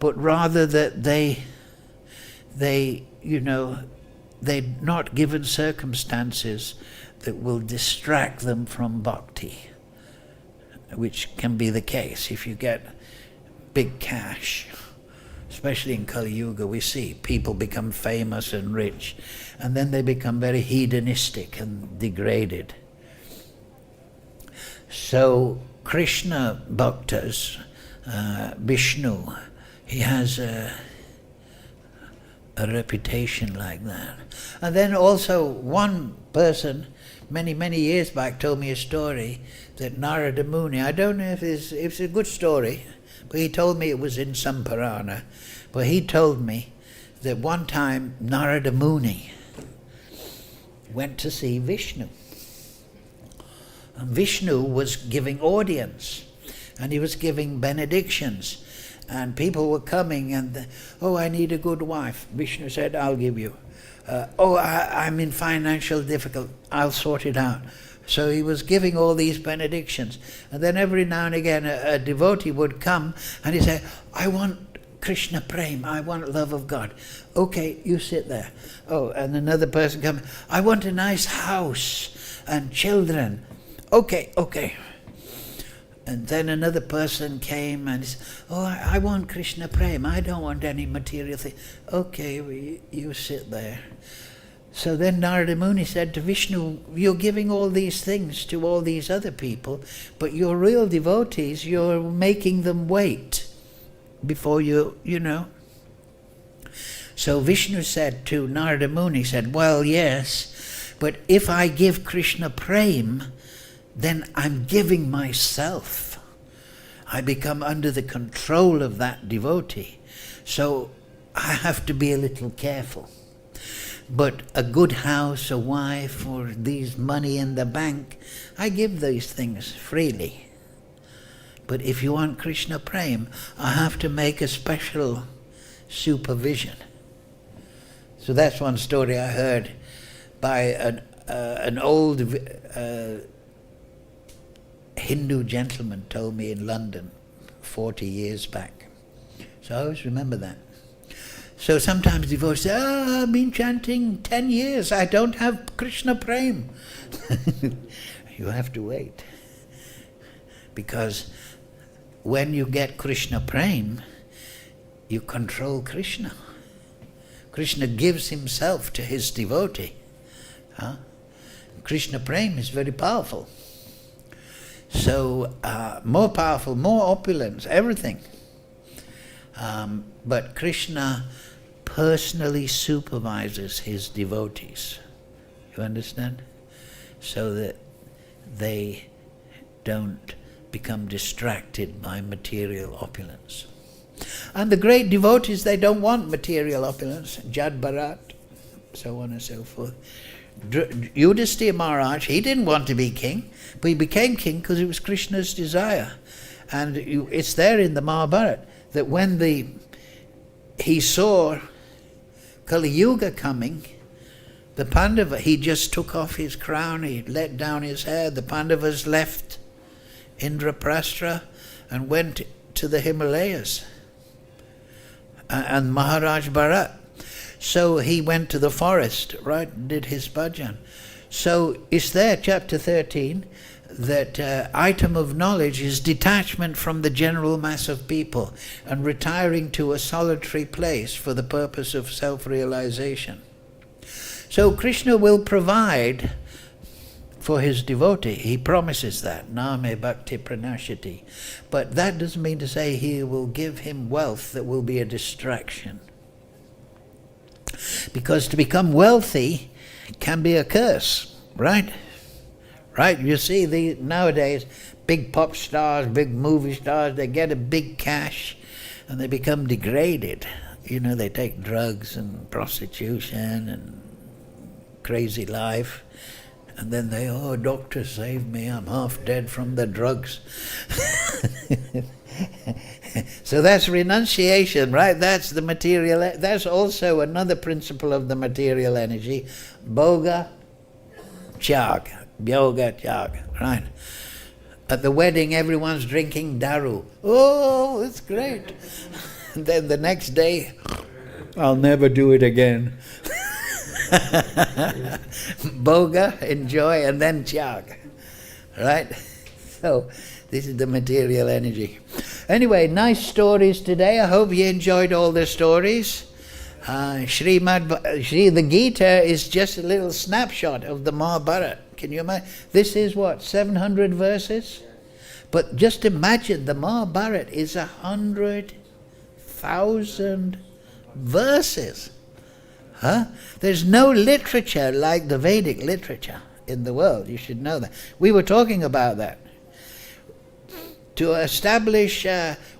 but rather that they're not given circumstances that will distract them from bhakti, which can be the case if you get big cash. Especially in Kali Yuga, we see people become famous and rich, and then they become very hedonistic and degraded. So Krishna bhaktas, Vishnu, he has a reputation like that. And then also one person many years back told me a story that Narada Muni, I don't know if it's a good story, but he told me it was in some Purana, but he told me that one time Narada Muni went to see Vishnu. And Vishnu was giving audience, and he was giving benedictions, and people were coming and, oh, I need a good wife. Vishnu said, I'll give you. I'm in financial difficulty, I'll sort it out. So he was giving all these benedictions. And then every now and again a devotee would come and he'd say, I want Krishna Prem, I want love of God. Okay, you sit there. Oh, and another person comes, I want a nice house and children. Okay. And then another person came and said, oh, I want Krishna Prem, I don't want any material thing. Okay, you sit there. So then Narada Muni said to Vishnu, you're giving all these things to all these other people, but your real devotees, you're making them wait before you know. So Vishnu said to Narada Muni, said, well, yes, but if I give Krishna Prem, then I'm giving myself. I become under the control of that devotee. So I have to be a little careful. But a good house, a wife, or these money in the bank, I give these things freely. But if you want Krishna Prem, I have to make a special supervision. So that's one story I heard by an old Hindu gentleman told me in London 40 years back. So I always remember that. So sometimes devotees say, I've been chanting 10 years, I don't have Krishna Prem. You have to wait. Because when you get Krishna Prem, you control Krishna. Krishna gives himself to his devotee. Krishna Prem is very powerful. So more powerful, more opulence, everything. But Krishna personally supervises his devotees. You understand? So that they don't become distracted by material opulence. And the great devotees, they don't want material opulence. Jad Bharat, so on and so forth. Yudhisthira Maharaj, he didn't want to be king, but he became king because it was Krishna's desire. And it's there in the Mahabharata that when he saw Kali Yuga coming, the Pandava, he just took off his crown, he let down his hair, the Pandavas left Indraprastha and went to the Himalayas. And Maharaj Bharat. So he went to the forest, right, and did his bhajan. So it's there, chapter 13, that item of knowledge is detachment from the general mass of people and retiring to a solitary place for the purpose of self-realization. So Krishna will provide for his devotee. He promises that. Name bhakti pranashati. But that doesn't mean to say he will give him wealth that will be a distraction. Because to become wealthy can be a curse, right? Right? You see, nowadays, big pop stars, big movie stars, they get a big cash and they become degraded. You know, they take drugs and prostitution and crazy life. And then they, oh, doctor, save me, I'm half dead from the drugs. So that's renunciation, right? That's the material, that's also another principle of the material energy. Bhoga, tyag, yoga, tyag, right? At the wedding, everyone's drinking daru. Oh, it's great. And then the next day, I'll never do it again. Bhoga, enjoy, and then tyag, right? So this is the material energy. Anyway, nice stories today. I hope you enjoyed all the stories. The Gita is just a little snapshot of the Mahabharata. Can you imagine? This is what, 700 verses? But just imagine, the Mahabharata is 100,000 verses. There's no literature like the Vedic literature in the world. You should know that. We were talking about that. To establish,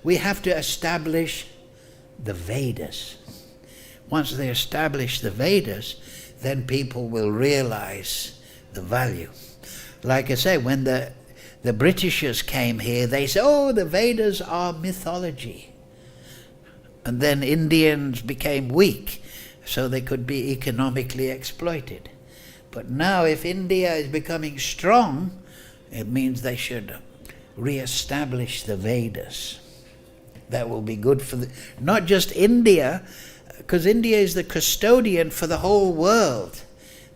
we have to establish the Vedas. Once they establish the Vedas, then people will realize the value. Like I say, when the Britishers came here, they said, oh, the Vedas are mythology. And then Indians became weak, so they could be economically exploited. But now if India is becoming strong, it means they should re-establish the Vedas. That will be good for not just India, because India is the custodian for the whole world.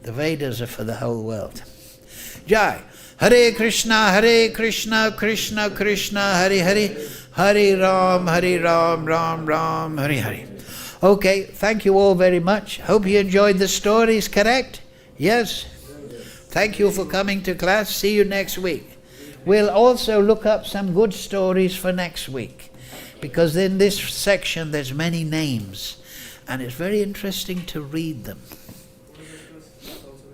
The Vedas are for the whole world. Jai. Hare Krishna, Krishna Krishna, Hare Hare, Hare Ram, Ram Ram, Hare Hare. Okay, thank you all very much. Hope you enjoyed the stories, correct? Yes? Thank you for coming to class. See you next week. We'll also look up some good stories for next week, because in this section there's many names, and it's very interesting to read them.